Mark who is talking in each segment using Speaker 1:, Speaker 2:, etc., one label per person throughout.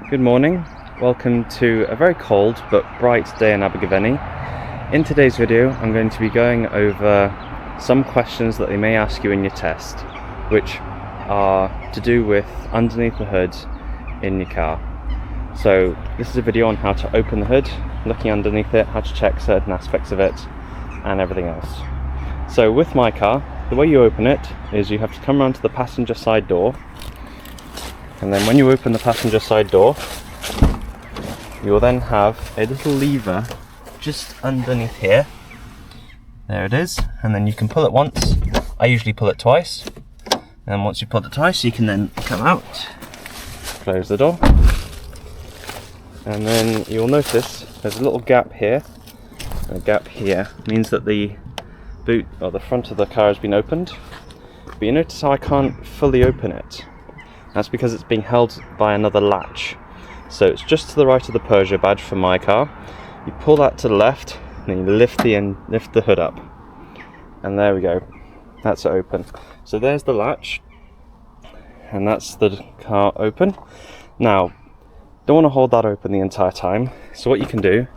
Speaker 1: Good morning, welcome to a very cold but bright day in Abergavenny. In today's video I'm going to be going over some questions that they may ask you in your test, which are to do with underneath the hood in your car. So this is a video on how to open the hood, looking underneath it, how to check certain aspects of it and everything else. So with my car, the way you open it is you have to come around to the passenger side door, and then when you open the passenger side door you will then have a little lever just underneath here. There it is, and then you can pull it once. I usually pull it twice, and once you pull it twice you can then come out, close the door, and then you'll notice there's a little gap here and a gap here. It means that the boot or the front of the car has been opened, but you notice how I can't fully open it. That's because it's being held by another latch. So it's just to the right of the Peugeot badge for my car. You pull that to the left, and then you lift the hood up, and there we go. That's it open. So there's the latch, and that's the car open. Now, don't want to hold that open the entire time. So what you can do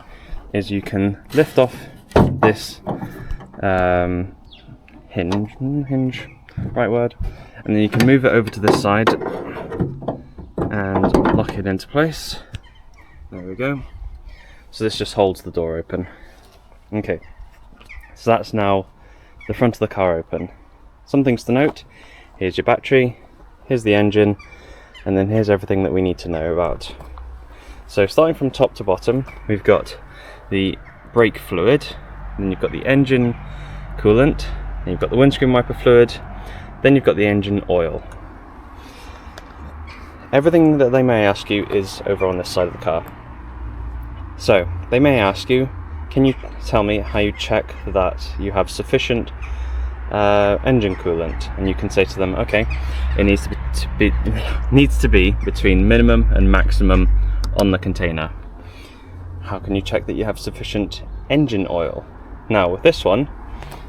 Speaker 1: is you can lift off this hinge, right word, and then you can move it over to this side and lock it into place. There we go. So this just holds the door open. Okay, so that's now the front of the car open. Some things to note: here's your battery, here's the engine, and then here's everything that we need to know about. So starting from top to bottom, we've got the brake fluid, then you've got the engine coolant, then you've got the windscreen wiper fluid, then you've got the engine oil. Everything that they may ask you is over on this side of the car. So they may ask you, can you tell me how you check that you have sufficient engine coolant? And you can say to them, okay, it needs to be between minimum and maximum on the container. How can you check that you have sufficient engine oil? Now with this one,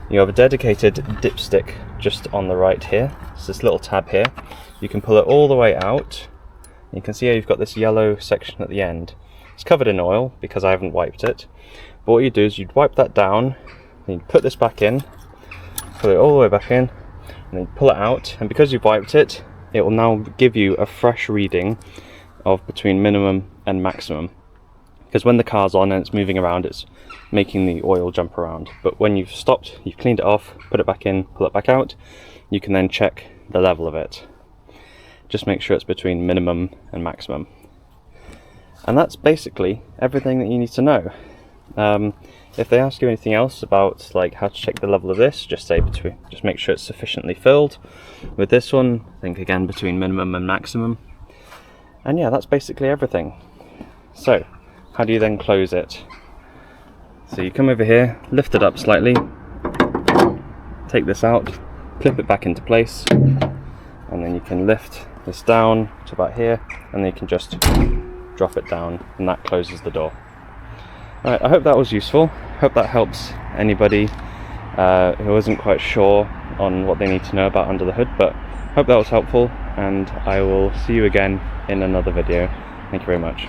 Speaker 1: you have a dedicated dipstick just on the right here. It's this little tab here. You can pull it all the way out. You can see how you've got this yellow section at the end. It's covered in oil because I haven't wiped it. But what you do is you'd wipe that down, then you'd put this back in, put it all the way back in, and then pull it out. And because you've wiped it, it will now give you a fresh reading of between minimum and maximum. Because when the car's on and it's moving around, it's making the oil jump around. But when you've stopped, you've cleaned it off, put it back in, pull it back out, you can then check the level of it. Just make sure it's between minimum and maximum. And that's basically everything that you need to know. If they ask you anything else about like how to check the level of this, just make sure it's sufficiently filled. With this one, think again between minimum and maximum. And yeah, that's basically everything. So, how do you then close it? So you come over here, lift it up slightly, take this out, clip it back into place, and then you can lift this down to about here, and then you can just drop it down, and that closes the door. Alright, I hope that was useful. Hope that helps anybody who isn't quite sure on what they need to know about under the hood, but hope that was helpful, and I will see you again in another video. Thank you very much.